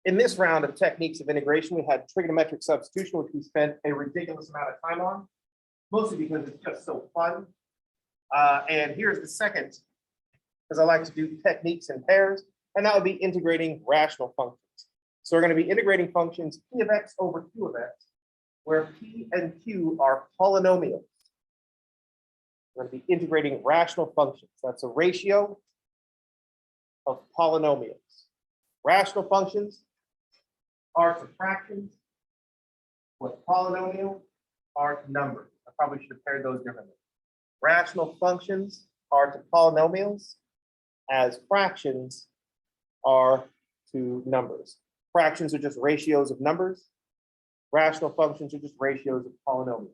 In this round of techniques of integration, we had trigonometric substitution, which we spent a ridiculous amount of time on, mostly because it's just so fun. And here's the second, because I like to do techniques in pairs, and that would be integrating rational functions. So we're going to be integrating functions p of x over q of x, where p and q are polynomials. We're going to be integrating rational functions. That's a ratio of polynomials. Rational functions are to fractions, what polynomials are to numbers. I probably should have paired those differently. Rational functions are to polynomials as fractions are to numbers. Fractions are just ratios of numbers. Rational functions are just ratios of polynomials.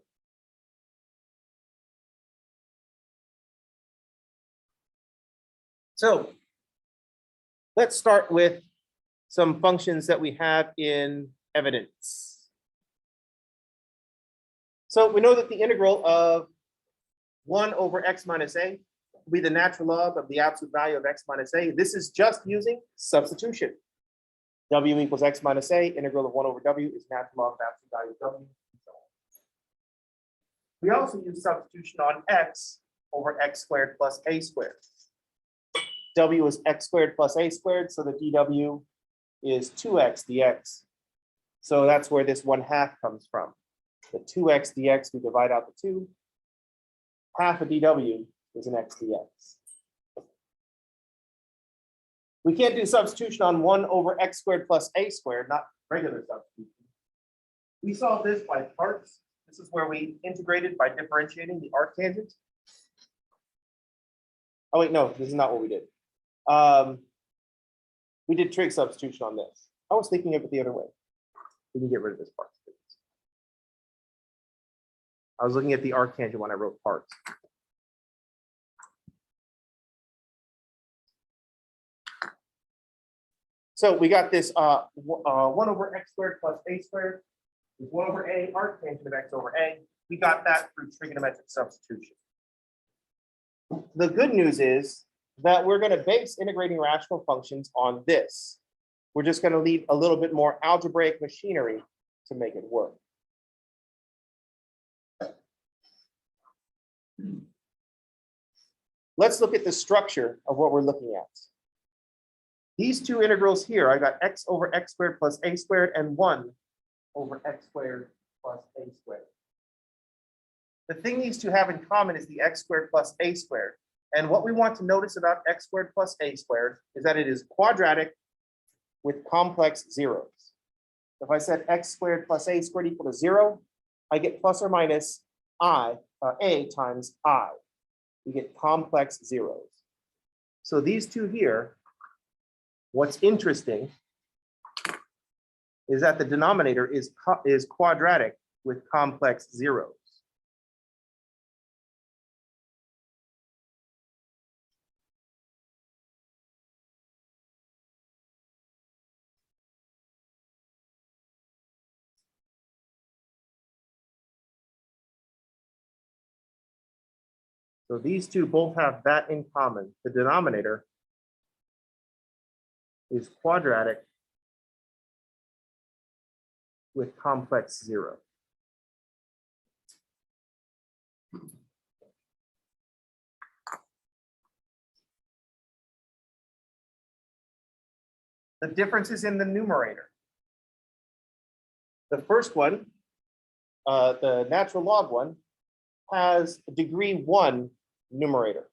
So let's start with some functions that we have in evidence. So we know that the integral of 1 over x minus a will be the natural log of the absolute value of x minus a. This is just using substitution. W equals x minus a, integral of 1 over w is natural log of absolute value of w, and so on. We also use substitution on x over x squared plus a squared. W is x squared plus a squared, so the dw is 2x dx. So that's where this 1/2 comes from. The 2x dx, we divide out the 2. Half of dw is an x dx. We can't do substitution on 1 over x squared plus a squared, not regular substitution. We solve this by parts. This is where we integrated by differentiating the arctangent. Oh wait, no, this is not what we did. We did trig substitution on this. I was thinking of it the other way. We can get rid of this part. I was looking at the arctangent when I wrote parts. So we got this 1 over x squared plus a squared is 1 over a arctangent of x over a. We got that through trigonometric substitution. The good news is that we're going to base integrating rational functions on this. We're just going to leave a little bit more algebraic machinery to make it work. Let's look at the structure of what we're looking at. These two integrals here, I got x over x squared plus a squared and 1 over x squared plus a squared. The thing these two have in common is the x squared plus a squared. And what we want to notice about x squared plus a squared is that it is quadratic with complex zeros. If I said x squared plus a squared equal to 0, I get plus or minus a times I. We get complex zeros. So these two here, what's interesting is that the denominator is quadratic with complex zeros. So these two both have that in common. The denominator is quadratic with complex zero. The difference is in the numerator. The first one, the natural log one, has a degree 1 numerator.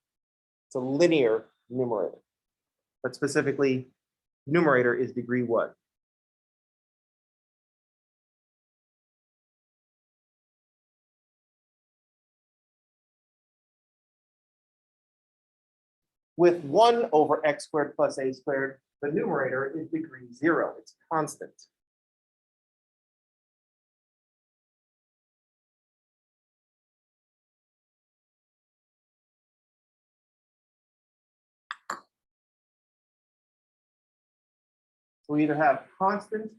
It's a linear numerator, but specifically, numerator is degree 1. With 1 over x squared plus a squared, the numerator is degree 0. It's constant. We either have constant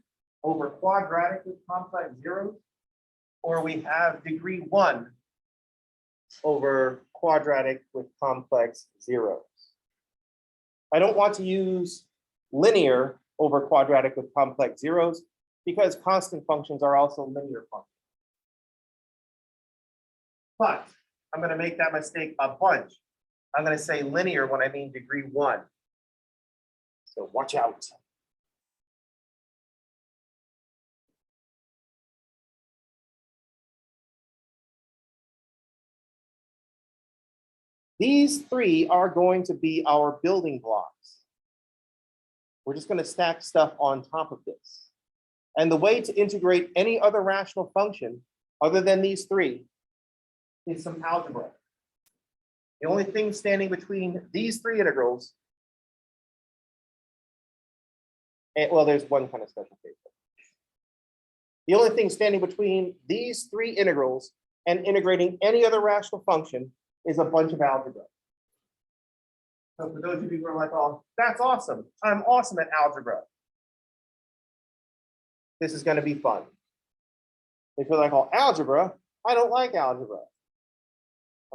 over quadratic with complex zeros, or we have degree 1 over quadratic with complex zeros. I don't want to use linear over quadratic with complex zeros, because constant functions are also linear functions. But I'm going to make that mistake a bunch. I'm going to say linear when I mean degree 1. So watch out. These three are going to be our building blocks. We're just going to stack stuff on top of this. And the way to integrate any other rational function other than these three is some algebra. The only thing standing between these three integrals, and well, there's one kind of special case. The only thing standing between these three integrals and integrating any other rational function is a bunch of algebra. So for those of you who are like, oh, that's awesome. I'm awesome at algebra. This is going to be fun. If you're like, oh, algebra, I don't like algebra.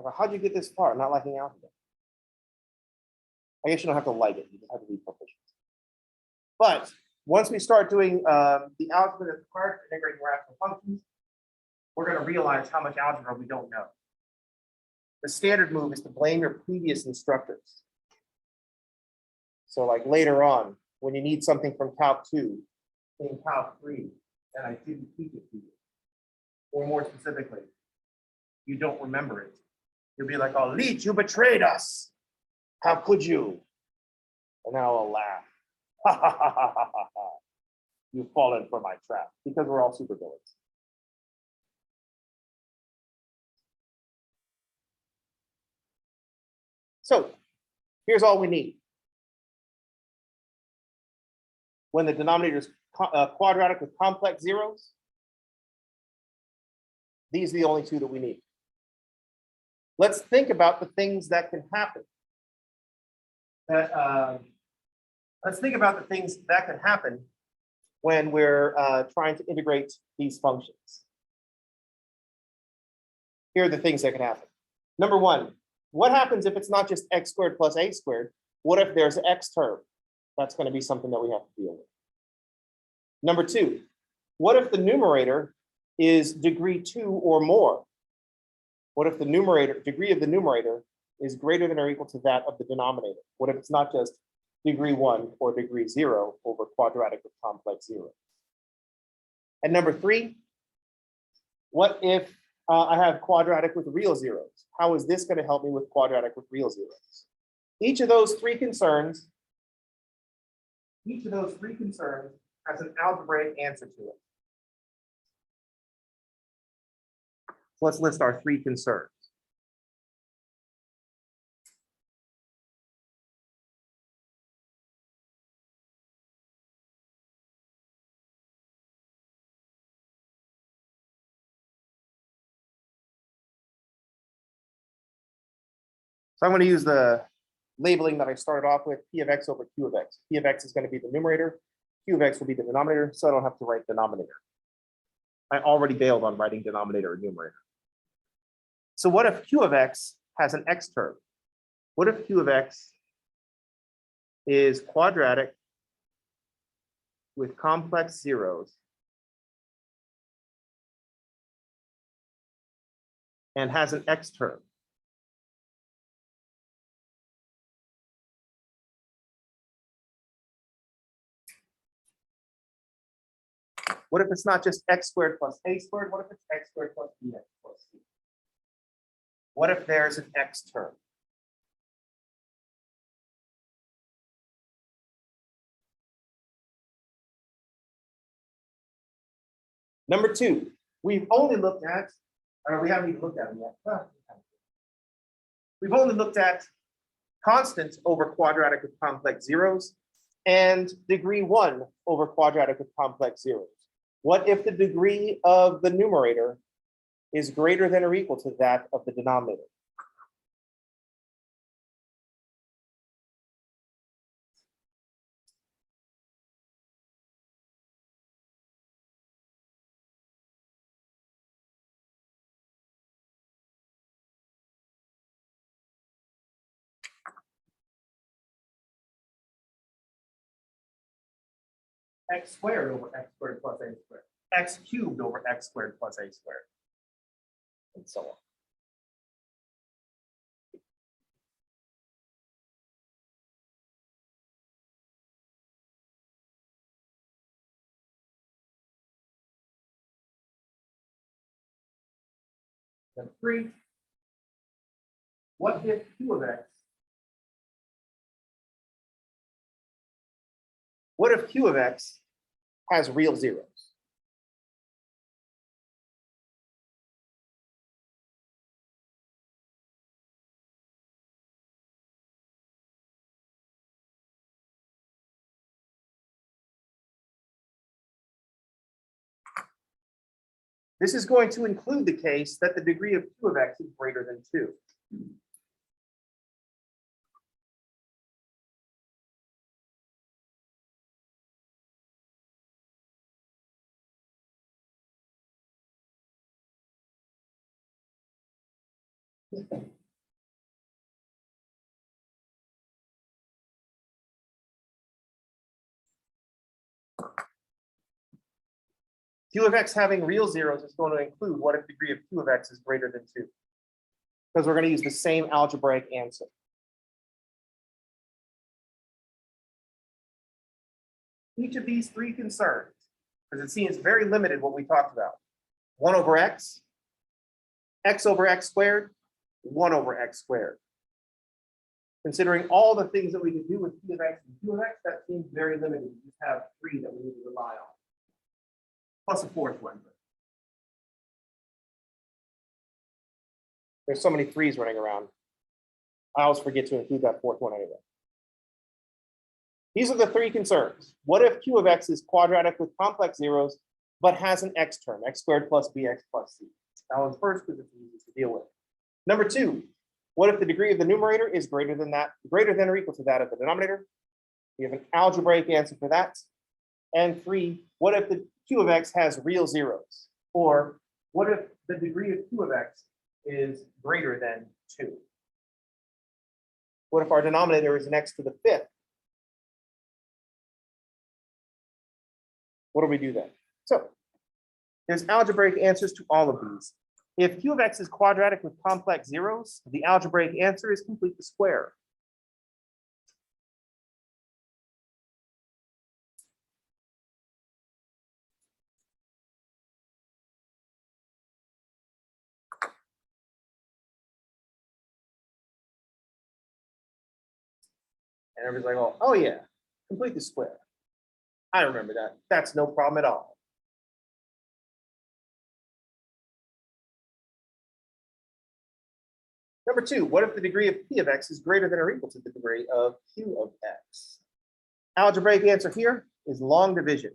Like, how'd you get this far, not liking algebra? I guess you don't have to like it. You just have to be proficient. But once we start doing the algebra that's required for integrating rational functions, we're going to realize how much algebra we don't know. The standard move is to blame your previous instructors. So like later on, when you need something from Calc 2 in Calc 3, and I didn't teach it to you, or more specifically, you don't remember it. You'll be like, oh, Leach, you betrayed us. How could you? And now I'll laugh. Ha ha ha ha ha ha. You've fallen for my trap, because we're all supervillains. So here's all we need. When the denominator is quadratic with complex zeros, these are the only two that we need. Let's think about the things that can happen. Let's think about the things that can happen when we're trying to integrate these functions. Here are the things that can happen. Number one, what happens if it's not just x squared plus a squared? What if there's an x term? That's going to be something that we have to deal with. Number two, what if the numerator is degree 2 or more? What if the degree of the numerator is greater than or equal to that of the denominator? What if it's not just degree 1 or degree 0 over quadratic with complex zeros? And number three, what if I have quadratic with real zeros? How is this going to help me with quadratic with real zeros? Each of those three concerns has an algebraic answer to it. So let's list our three concerns. So I'm going to use the labeling that I started off with, P of x over Q of x. P of x is going to be the numerator, Q of x will be the denominator, so I don't have to write denominator. I already bailed on writing denominator and numerator. So what if Q of x has an x term? What if Q of x is quadratic with complex zeros and has an x term? What if it's not just x squared plus a squared? What if it's x squared plus bx plus c? What if there's an x term? Number two, we've only looked at, or we haven't even looked at them yet. We've only looked at constants over quadratic with complex zeros and degree 1 over quadratic with complex zeros. What if the degree of the numerator is greater than or equal to that of the denominator? x squared over x squared plus a squared, x cubed over x squared plus a squared, and so on. Number 3, what if q of x? What if q of x has real zeros? This is going to include the case that the degree of q of x is greater than 2. Q of x having real zeros is going to include what if degree of q of x is greater than 2? Because we're going to use the same algebraic answer. Each of these 3 concerns, because it seems very limited what we talked about. 1 over x over x squared, 1 over x squared. Considering all the things that we can do with p of x and q of x, that seems very limited. We just have 3 that we need to rely on. Plus a 4th one. There's so many 3s running around. I always forget to include that 4th one anyway. These are the 3 concerns. What if q of x is quadratic with complex zeros, but has an x term, x squared plus bx plus c? That one's first because it's easiest to deal with. Number 2, what if the degree of the numerator is greater than or equal to that of the denominator? We have an algebraic answer for that. And 3, what if the q of x has real zeros? Or what if the degree of q of x is greater than 2? What if our denominator is an x to the 5th? What do we do then? So there's algebraic answers to all of these. If q of x is quadratic with complex zeros, the algebraic answer is complete the square. And everybody's like, oh yeah, complete the square. I remember that. That's no problem at all. Number 2, what if the degree of p of x is greater than or equal to the degree of q of x? Algebraic answer here is long division.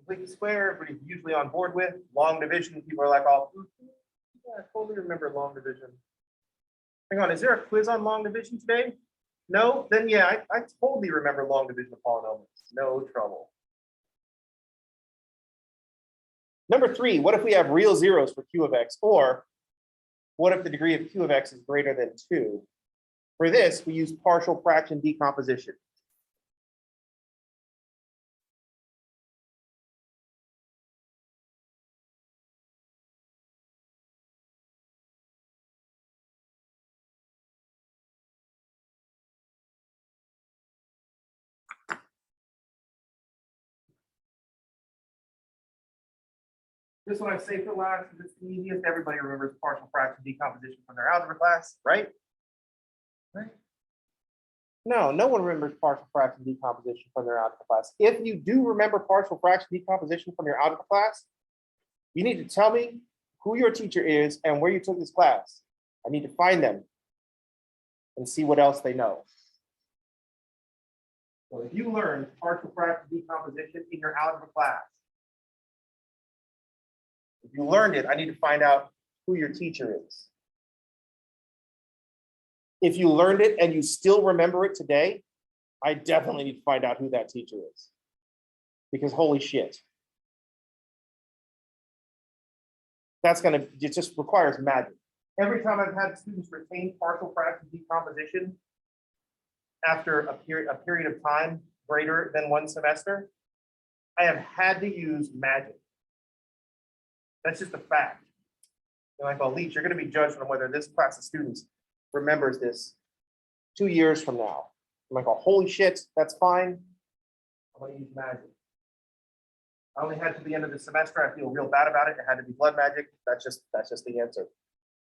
Complete the square, everybody's usually on board with. Long division, people are like, oh, yeah, I totally remember long division. Hang on, is there a quiz on long division today? No? Then yeah, I totally remember long division of polynomials. No trouble. Number 3, what if we have real zeros for q of x? Or what if the degree of q of x is greater than 2? For this, we use partial fraction decomposition. This one I saved for last because it's the easiest. Everybody remembers partial fraction decomposition from their algebra class, right? Right? No, no one remembers partial fraction decomposition from their algebra class. If you do remember partial fraction decomposition from your algebra class, you need to tell me who your teacher is and where you took this class. I need to find them and see what else they know. So if you learned partial fraction decomposition in your algebra class, if you learned it, I need to find out who your teacher is. If you learned it and you still remember it today, I definitely need to find out who that teacher is. because holy shit. It just requires magic. Every time I've had students retain partial fraction decomposition after a period of time greater than 1 semester, I have had to use magic. That's just a fact. You're like, well, Leach, you're going to be judged on whether this class of students remembers this 2 years from now. I'm like, oh, holy shit, that's fine. I'm going to use magic. I only had to the end of the semester. I feel real bad about it. It had to be blood magic. That's just the answer.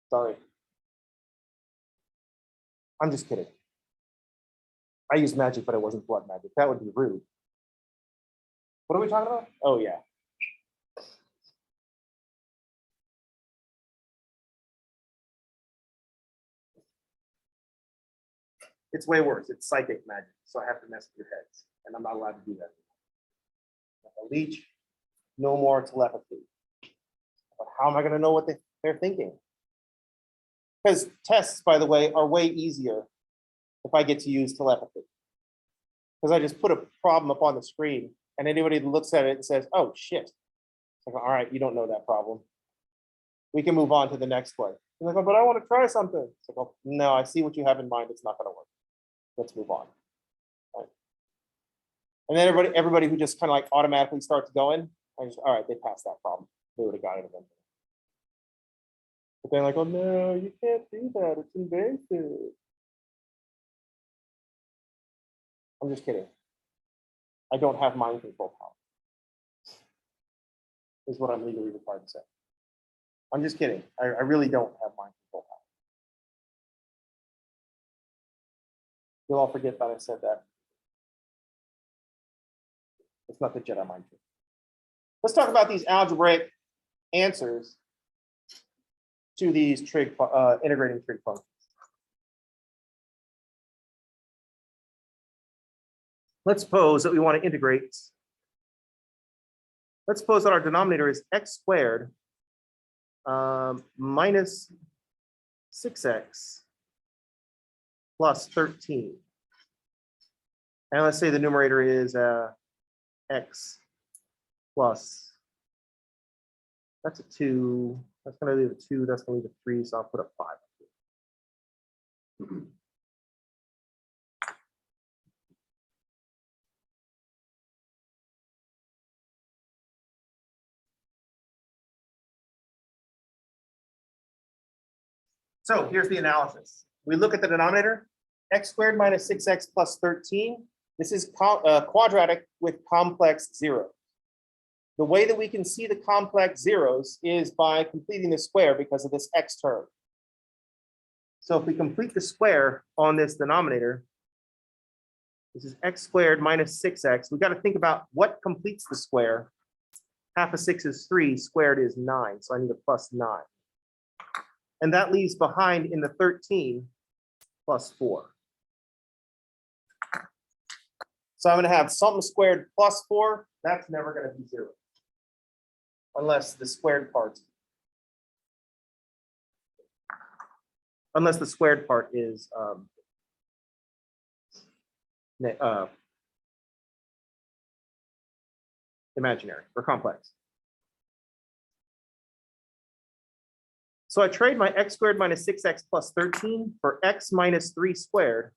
Sorry. I'm just kidding. I used magic, but it wasn't blood magic. That would be rude. What are we talking about? Oh, yeah. It's way worse. It's psychic magic. So I have to mess with your heads. And I'm not allowed to do that. A leech, no more telepathy. But how am I going to know what they're thinking? Because tests, by the way, are way easier if I get to use telepathy. Because I just put a problem up on the screen and anybody that looks at it and says, oh, shit. It's like, all right, you don't know that problem. We can move on to the next one. You're like, oh, but I want to try something. It's like, oh, no, I see what you have in mind. It's not going to work. Let's move on. Right. And then everybody who just kind of like automatically starts going, all right, they passed that problem. They would have got it eventually. But they're like, oh, no, you can't do that. It's invasive. I'm just kidding. I don't have mind control power, is what I'm legally required to say. I'm just kidding. I really don't have mind control power. You'll all forget that I said that. It's not the Jedi mind trick. Let's talk about these algebraic answers to these integrating trig functions. Let's suppose that we want to integrate. Let's suppose that our denominator is x squared minus 6x plus 13. And let's say the numerator is x plus, that's a 2. That's going to leave a 2. That's going to leave a 3. So I'll put a 5. So here's the analysis. We look at the denominator, x squared minus 6x plus 13. This is quadratic with complex zeros. The way that we can see the complex zeros is by completing the square because of this x term. So if we complete the square on this denominator, this is x squared minus 6x. We've got to think about what completes the square. Half of 6 is 3, squared is 9. So I need a plus 9. And that leaves behind in the 13 plus 4. So I'm going to have something squared plus 4. That's never going to be 0. Unless the squared part. Unless the squared part is imaginary or complex. So I trade my x squared minus 6x plus 13 for x minus 3 squared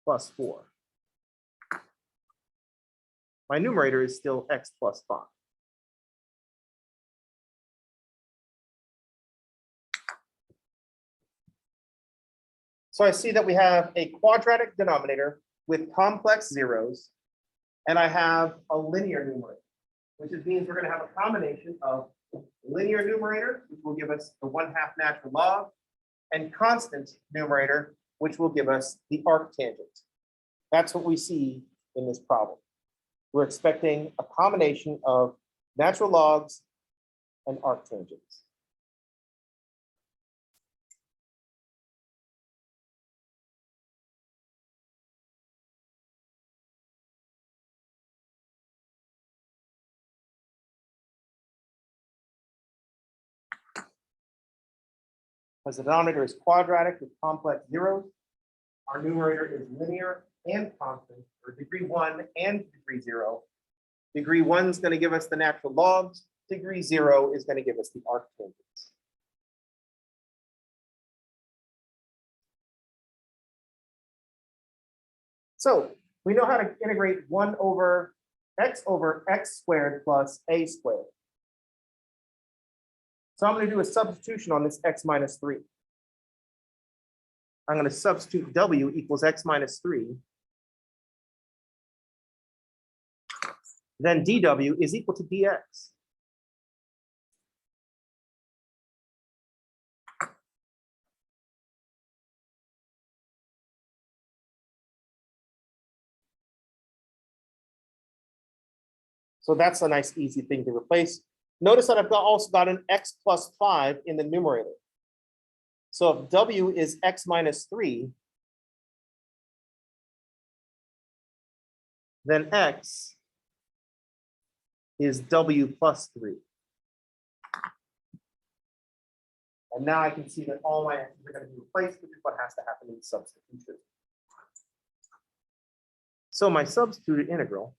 plus 4. My numerator is still x plus 5. So I see that we have a quadratic denominator with complex zeros, and I have a linear numerator, which means we're going to have a combination of linear numerator, which will give us the 1/2 natural log, and constant numerator, which will give us the arctangent. That's what we see in this problem. We're expecting a combination of natural logs and arctangents. As the denominator is quadratic with complex zeros, our numerator is linear and constant, or degree 1 and degree 0. Degree 1 is going to give us the natural logs. Degree 0 is going to give us the arctangents. So we know how to integrate 1 over x squared plus a squared. So I'm going to do a substitution on this x minus 3. I'm going to substitute w equals x minus 3. Then dw is equal to dx. So that's a nice, easy thing to replace. Notice that I've also got an x plus 5 in the numerator. So if w is x minus 3, then x is w plus 3. And now I can see that all my x's are going to be replaced, which is what has to happen in substitution. So my substituted integral,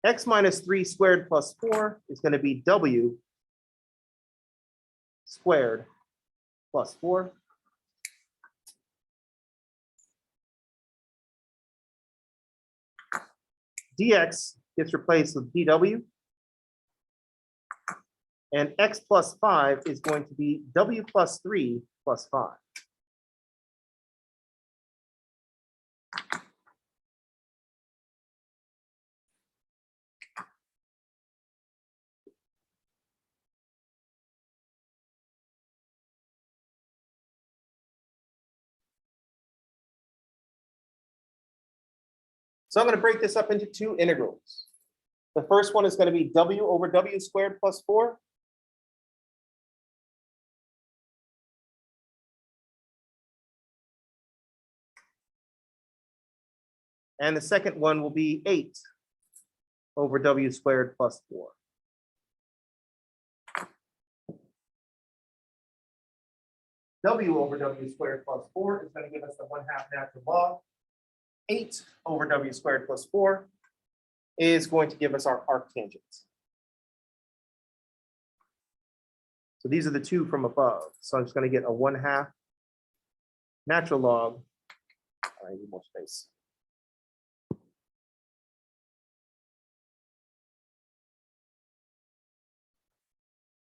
x minus 3 squared plus 4 is going to be w squared plus 4. Dx gets replaced with dw. And x plus 5 is going to be w plus 3 plus 5. So I'm going to break this up into 2 integrals. The first one is going to be w over w squared plus 4. And the second one will be 8 over w squared plus 4. W over w squared plus 4 is going to give us the 1/2 natural log. 8 over w squared plus 4 is going to give us our arctangents. So these are the 2 from above. So I'm just going to get a 1/2 natural log. I need more space.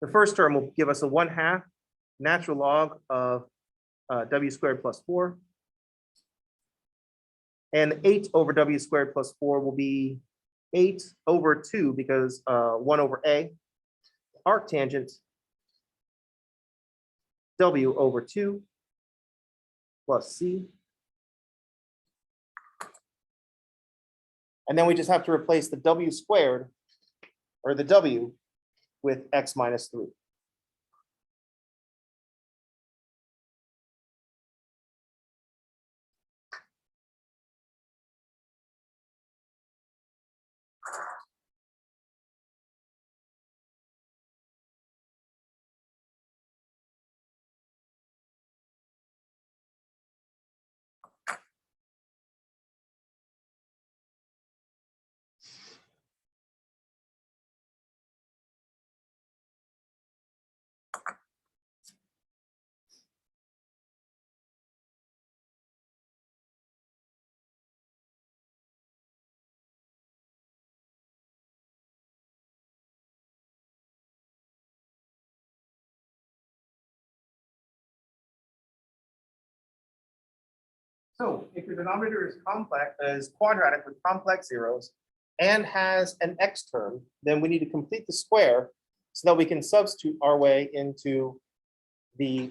The first term will give us a 1/2 natural log of w squared plus 4. And 8 over w squared plus 4 will be 8 over 2 because 1 over a. Arctangent w over 2 plus c. And then we just have to replace the w squared, or the w, with x minus 3. So if your denominator is quadratic with complex zeros and has an x term, then we need to complete the square so that we can substitute our way into the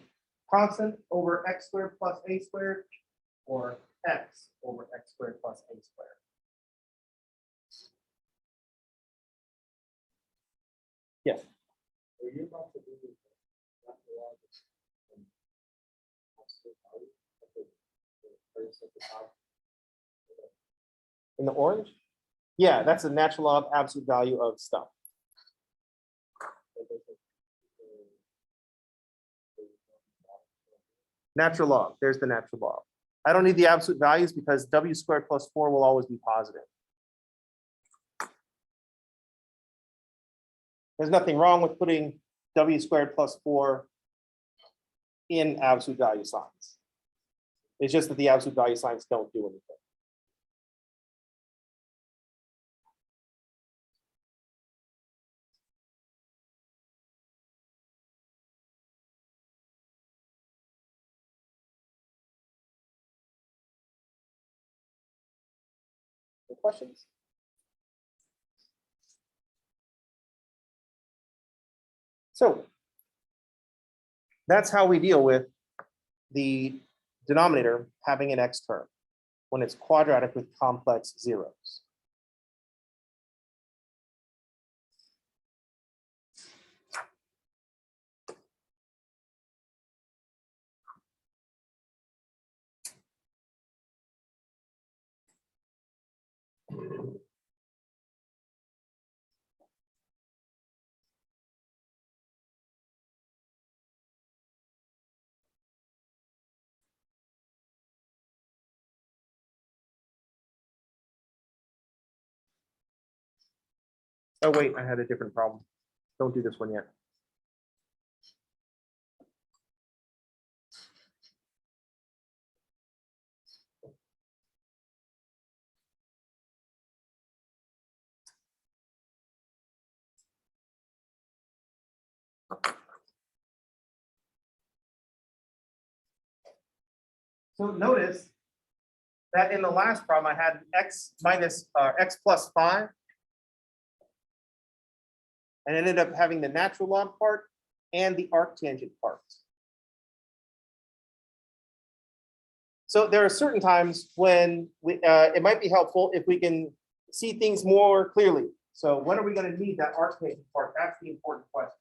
constant over x squared plus a squared, or x over x squared plus a squared. Yes. In the orange? Yeah, that's a natural log absolute value of stuff. Natural log, there's the natural log. I don't need the absolute values because w squared plus 4 will always be positive. There's nothing wrong with putting w squared plus 4 in absolute value signs. It's just that the absolute value signs don't do anything. Any questions? So that's how we deal with the denominator having an x term when it's quadratic with complex zeros. Oh, wait, I had a different problem. Don't do this one yet. So notice that in the last problem, I had x plus 5. And ended up having the natural log part and the arctangent part. So there are certain times when it might be helpful if we can see things more clearly. So when are we going to need that arctangent part? That's the important question.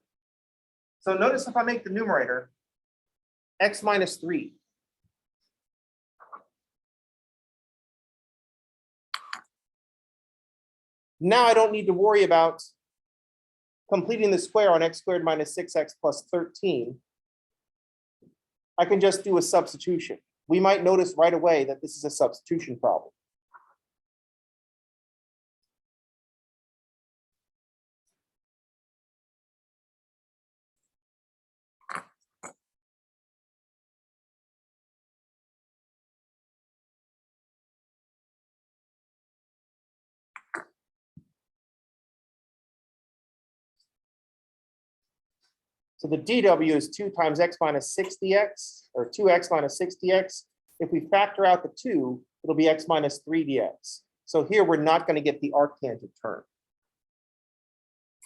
So notice if I make the numerator x minus 3. Now I don't need to worry about completing the square on x squared minus 6x plus 13. I can just do a substitution. We might notice right away that this is a substitution problem. So the dw is 2 times x minus 60x, or 2x minus 60x. If we factor out the 2, it'll be x minus 3 dx. So here we're not going to get the arctangent term.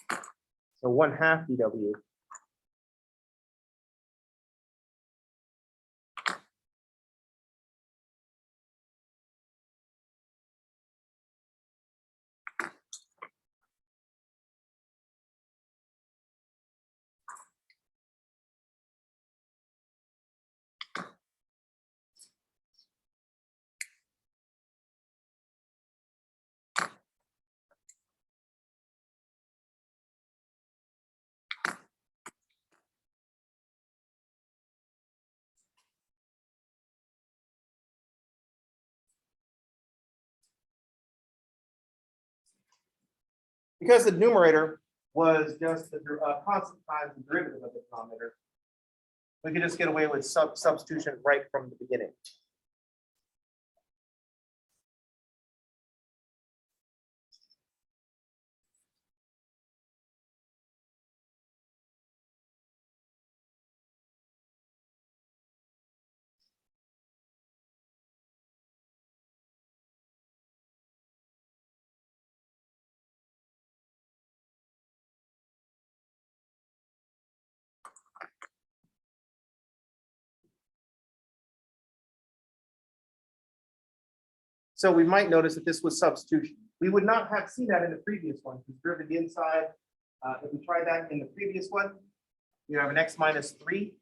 So 1/2 dw. Because the numerator was just the constant times the derivative of the denominator, we can just get away with substitution right from the beginning. So we might notice that this was substitution. We would not have seen that in the previous one. Because derivative inside, if we try that in the previous one, you have an x minus 3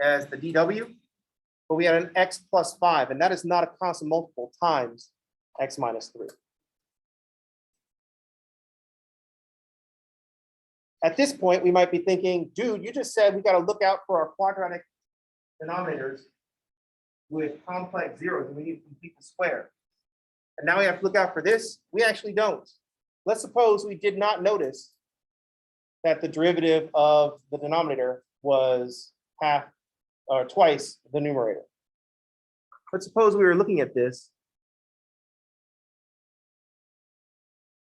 as the dw, but we had an x plus 5, and that is not a constant multiple times x minus 3. At this point, we might be thinking, dude, you just said we got to look out for our quadratic denominators with complex zeros, and we need to complete the square. And now we have to look out for this. We actually don't. Let's suppose we did not notice that the derivative of the denominator was half or twice the numerator. Let's suppose we were looking at this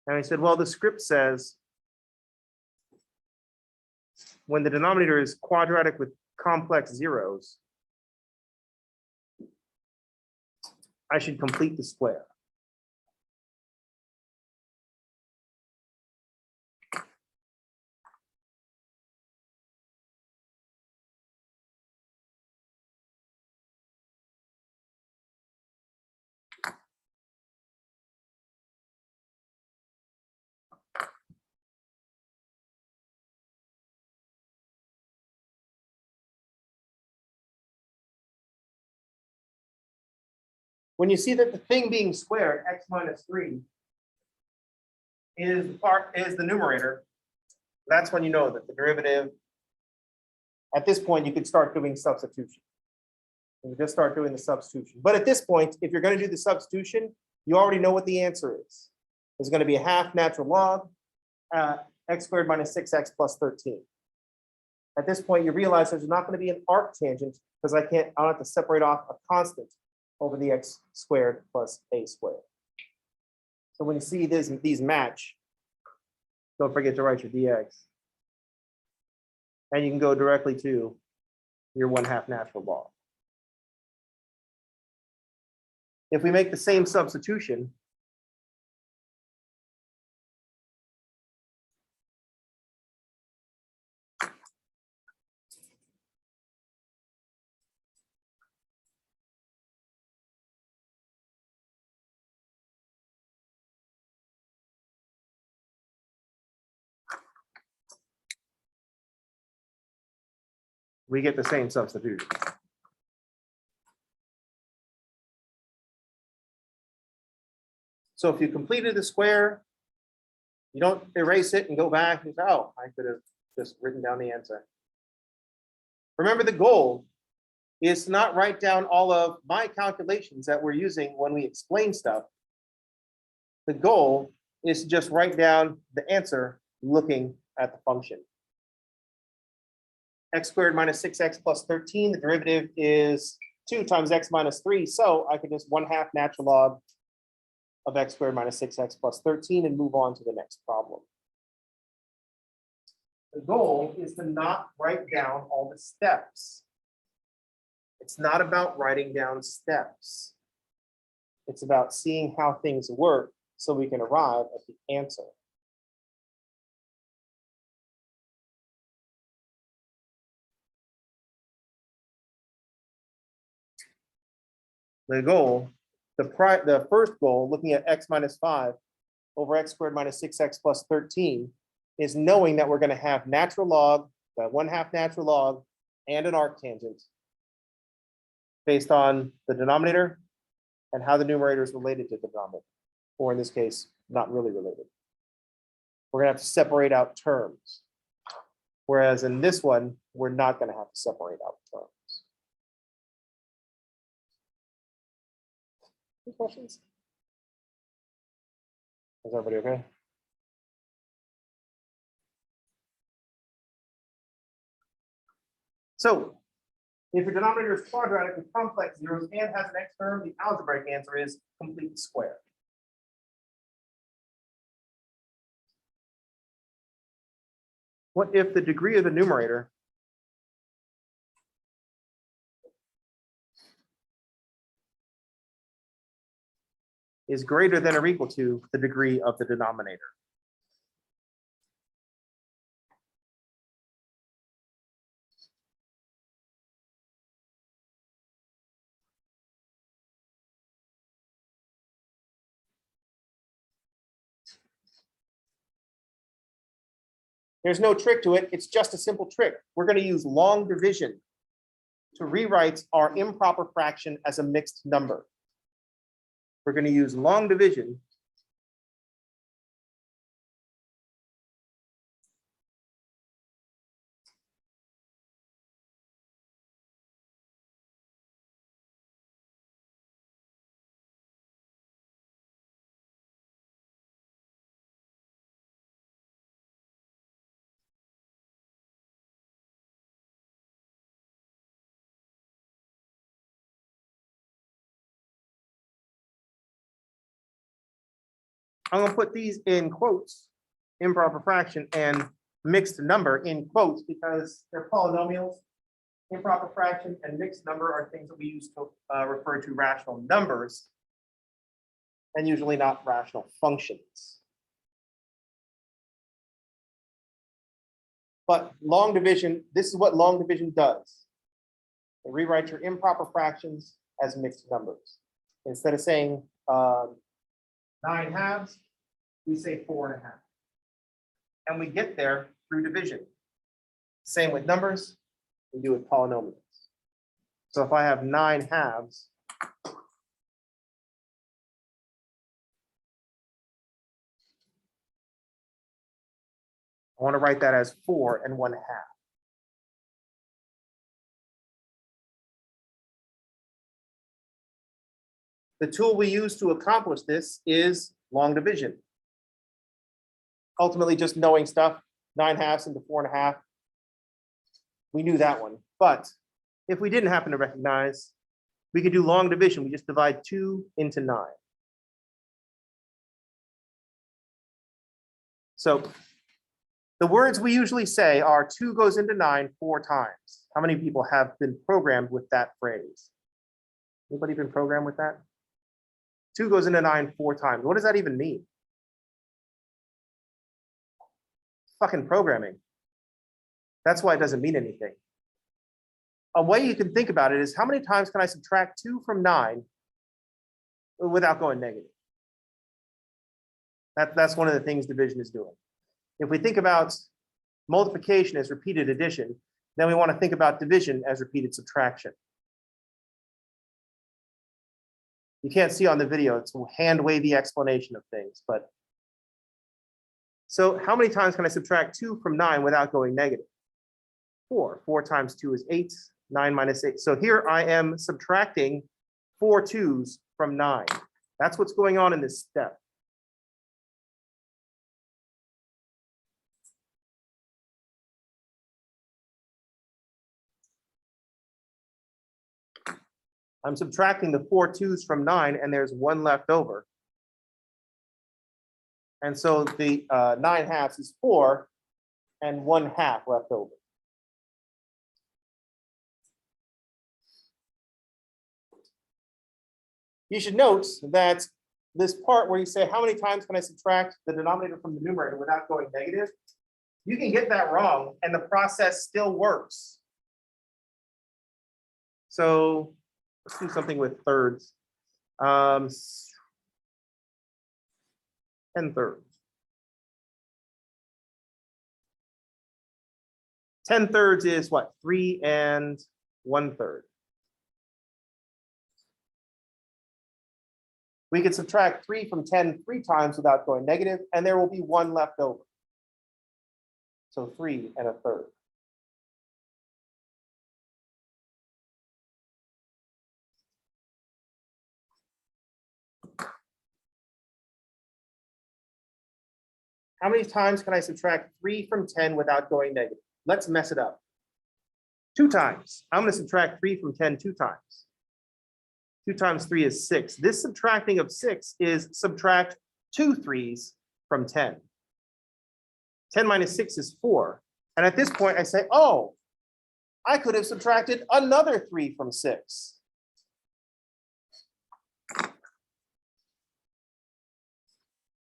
and we said, well, the script says when the denominator is quadratic with complex zeros, I should complete the square. When you see that the thing being squared, x minus 3, is the numerator, that's when you know that the derivative, at this point, you could start doing substitution. You just start doing the substitution. But at this point, if you're going to do the substitution, you already know what the answer is. It's going to be a half natural log x squared minus 6x plus 13. At this point, you realize there's not going to be an arctangent because I don't have to separate off a constant over the x squared plus a squared. So when you see these match, don't forget to write your dx. And you can go directly to your 1/2 natural log. If we make the same substitution, we get the same substitution. So if you completed the square, you don't erase it and go back and say, oh, I could have just written down the answer. Remember, the goal is to not write down all of my calculations that we're using when we explain stuff. The goal is to just write down the answer looking at the function. X squared minus 6x plus 13, the derivative is 2 times x minus 3. So I could just 1/2 natural log of x squared minus 6x plus 13 and move on to the next problem. The goal is to not write down all the steps. It's not about writing down steps. It's about seeing how things work so we can arrive at the answer. The goal, the first goal, looking at x minus 5 over x squared minus 6x plus 13, is knowing that we're going to have natural log, that 1/2 natural log, and an arctangent based on the denominator and how the numerator is related to the denominator, or in this case, not really related. We're going to have to separate out terms. Whereas in this one, we're not going to have to separate out terms. Any questions? Is everybody okay? So if your denominator is quadratic with complex zeros and has an x term, the algebraic answer is complete the square. What if the degree of the numerator is greater than or equal to the degree of the denominator? There's no trick to it. It's just a simple trick. We're going to use long division to rewrite our improper fraction as a mixed number. We're going to use long division I'm gonna put these in quotes, improper fraction and mixed number in quotes because they're polynomials. Improper fraction and mixed number are things that we use to refer to rational numbers and usually not rational functions. But long division, this is what long division does. It rewrites your improper fractions as mixed numbers. Instead of saying 9/2, we say 4.5. And we get there through division. Same with numbers, we do with polynomials. So if I have 9/2, I want to write that as 4 1/2. The tool we use to accomplish this is long division. Ultimately, just knowing stuff, 9/2 into 4.5. We knew that one. But if we didn't happen to recognize, we could do long division. We just divide 2 into 9. So the words we usually say are 2 goes into 9 4 times. How many people have been programmed with that phrase? Anybody been programmed with that? 2 goes into 9 4 times. What does that even mean? Fucking programming. That's why it doesn't mean anything. A way you can think about it is how many times can I subtract 2 from 9 without going negative? That's one of the things division is doing. If we think about multiplication as repeated addition, then we want to think about division as repeated subtraction. You can't see on the video, it's a hand wavy explanation of things, but so how many times can I subtract 2 from 9 without going negative? 4. 4 times 2 is 8. 9 minus 8. So here I am subtracting 4 2s from 9. That's what's going on in this step. I'm subtracting the 4 2s from 9, and there's 1 left over. And so the 9/2 is 4 and 1/2 left over. You should note that this part where you say, how many times can I subtract the denominator from the numerator without going negative? You can get that wrong and the process still works. So let's do something with thirds. 10 thirds. 10 thirds is what? 3 1/3. We can subtract 3 from 10 3 times without going negative, and there will be 1 left over. So 3 1/3. How many times can I subtract 3 from 10 without going negative? Let's mess it up. 2 times. I'm going to subtract 3 from 10 2 times. 2 times 3 is 6. This subtracting of 6 is subtract 2 3s from 10. 10 minus 6 is 4. And at this point, I say, oh, I could have subtracted another 3 from 6.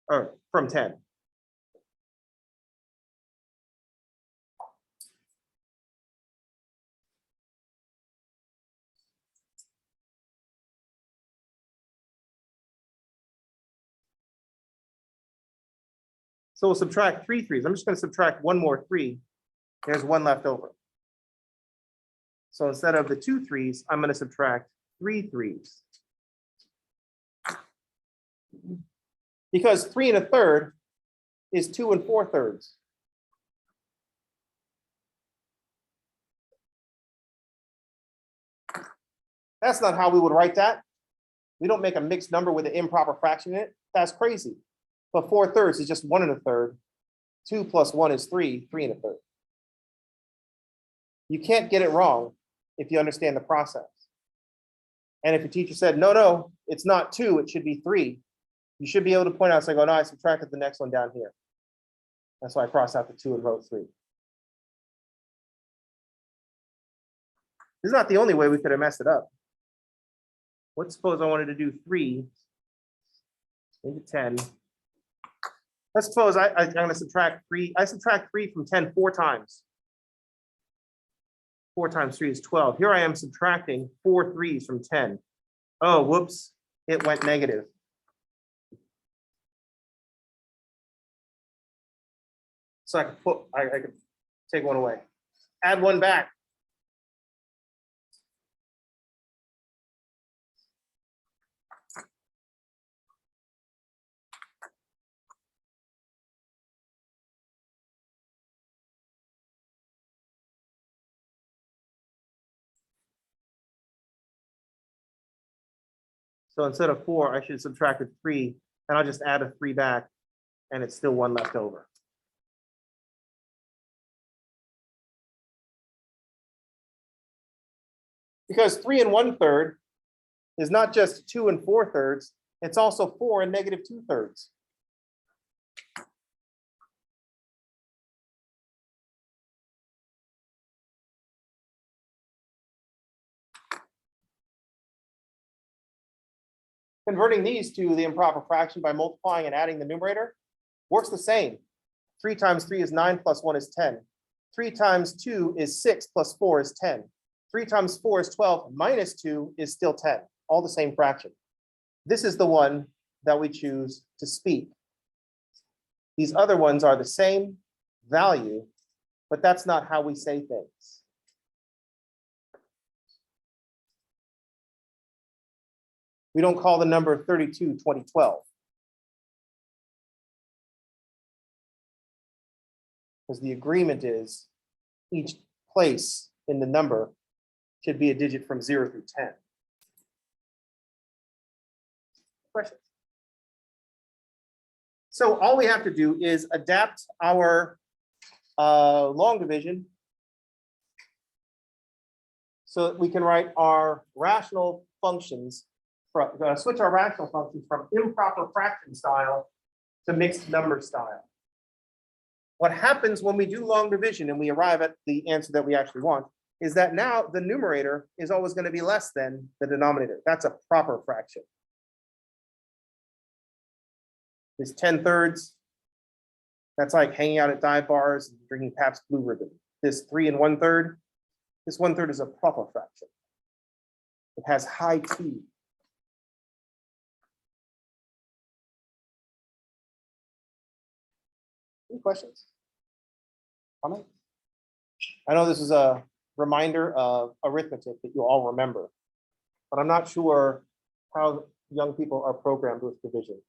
Or from 10. So we'll subtract 3 3s. I'm just going to subtract 1 more 3. There's 1 left over. So instead of the 2 3s, I'm going to subtract 3 3s. Because 3 1/3 is 2 4/3. That's not how we would write that. We don't make a mixed number with an improper fraction in it. That's crazy. But 4/3 is just 1 1/3. 2 plus 1 is 3, 3 1/3. You can't get it wrong if you understand the process. And if your teacher said, no, it's not 2, it should be 3, You should be able to point out, so I go, no, I subtracted the next one down here. That's why I crossed out the 2 and wrote 3. This is not the only way we could have messed it up. Let's suppose I wanted to do 3 into 10. Let's suppose I'm going to subtract 3. I subtract 3 from 10 4 times. 4 times 3 is 12. Here I am subtracting 4 3s from 10. Oh, whoops, it went negative. So I could take one away. Add one back. So instead of 4, I should have subtracted 3, and I'll just add a 3 back, and it's still 1 left over. Because 3 and 1/3 is not just 2 and 4/3, it's also 4 and negative 2/3. Converting these to the improper fraction by multiplying and adding the numerator works the same. 3 times 3 is 9 plus 1 is 10. 3 times 2 is 6 plus 4 is 10. 3 times 4 is 12 minus 2 is still 10, all the same fraction. This is the one that we choose to speak. These other ones are the same value, but that's not how we say things. We don't call the number 32 2012. Because the agreement is each place in the number should be a digit from 0 through 10. Questions? So all we have to do is adapt our long division so that we can write our rational functions, switch our rational functions from improper fraction style to mixed number style. What happens when we do long division and we arrive at the answer that we actually want is that now the numerator is always going to be less than the denominator. That's a proper fraction. This 10/3, that's like hanging out at dive bars and drinking Pabst Blue Ribbon. This 3 and 1/3, this 1/3 is a proper fraction. It has high T. Any questions? Comments? I know this is a reminder of arithmetic that you all remember, but I'm not sure how young people are programmed with division.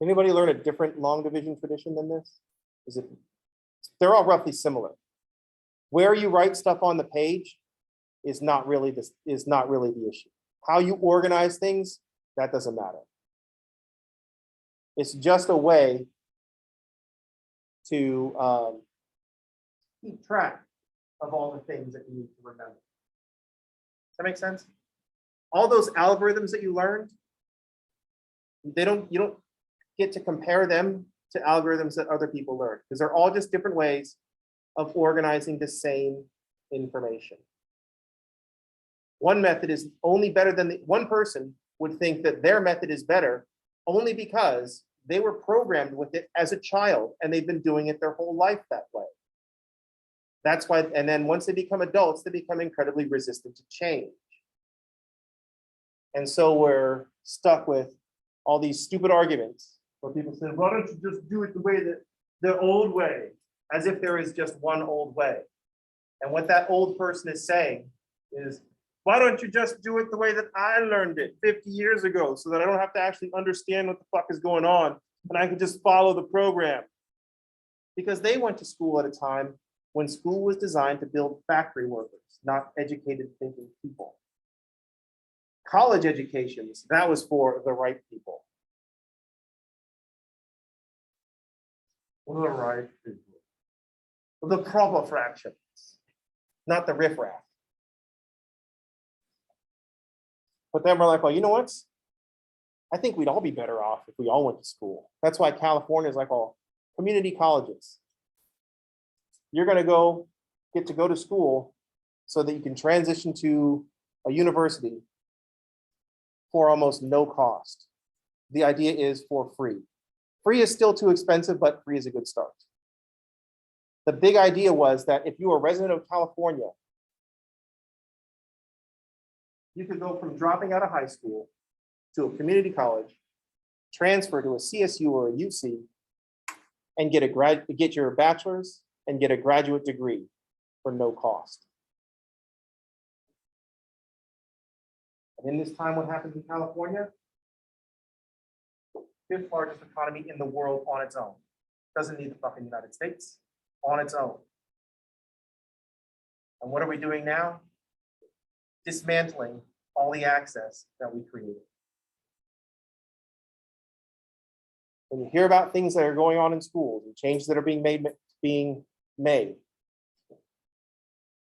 Anybody learn a different long division tradition than this? They're all roughly similar. Where you write stuff on the page is not really the issue. How you organize things, that doesn't matter. It's just a way to keep track of all the things that you need to remember. Does that make sense? All those algorithms that you learned, you don't get to compare them to algorithms that other people learned, because they're all just different ways of organizing the same information. One method is only better than one person would think that their method is better only because they were programmed with it as a child and they've been doing it their whole life that way. That's why, and then once they become adults, they become incredibly resistant to change. And so we're stuck with all these stupid arguments where people say, why don't you just do it the old way, as if there is just one old way. And what that old person is saying is, why don't you just do it the way that I learned it 50 years ago so that I don't have to actually understand what the fuck is going on and I can just follow the program? Because they went to school at a time when school was designed to build factory workers, not educated thinking people. College educations, that was for the right people. The right people. The proper fractions, not the riffraff. But then we're like, well, you know what? I think we'd all be better off if we all went to school. That's why California is like all community colleges. You're going to get to go to school so that you can transition to a university for almost no cost. The idea is for free. Free is still too expensive, but free is a good start. The big idea was that if you were a resident of California, you could go from dropping out of high school to a community college, transfer to a CSU or a UC, and get your bachelor's and get a graduate degree for no cost. And in this time, what happens in California? Fifth largest economy in the world on its own. Doesn't need the fucking United States, on its own. And what are we doing now? Dismantling all the access that we created. When you hear about things that are going on in schools and changes that are being made,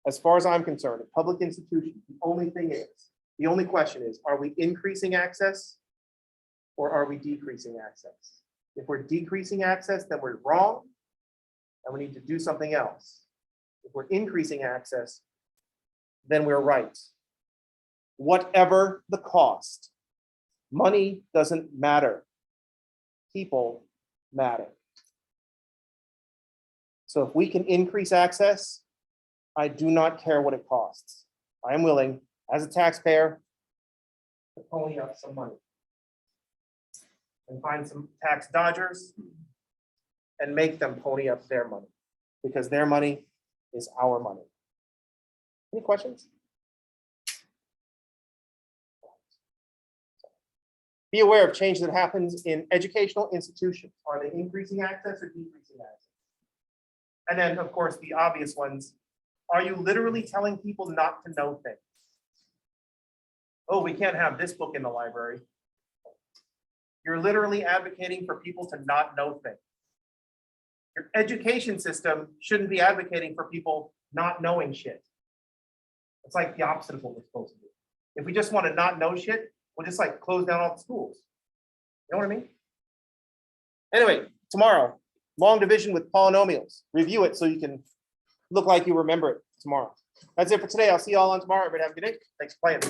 as far as I'm concerned, a public institution, the only question is, are we increasing access or are we decreasing access? If we're decreasing access, then we're wrong and we need to do something else. If we're increasing access, then we're right. Whatever the cost, money doesn't matter. People matter. So if we can increase access, I do not care what it costs. I am willing, as a taxpayer, to pony up some money and find some tax dodgers and make them pony up their money, because their money is our money. Any questions? Be aware of change that happens in educational institutions. Are they increasing access or decreasing access? And then, of course, the obvious ones. Are you literally telling people not to know things? Oh, we can't have this book in the library. You're literally advocating for people to not know things. Your education system shouldn't be advocating for people not knowing shit. It's like the opposite of what we're supposed to do. If we just want to not know shit, we'll just like close down all the schools. You know what I mean? Anyway, tomorrow, long division with polynomials. Review it so you can look like you remember it tomorrow. That's it for today. I'll see you all on tomorrow. Everybody have a good day. Thanks for playing.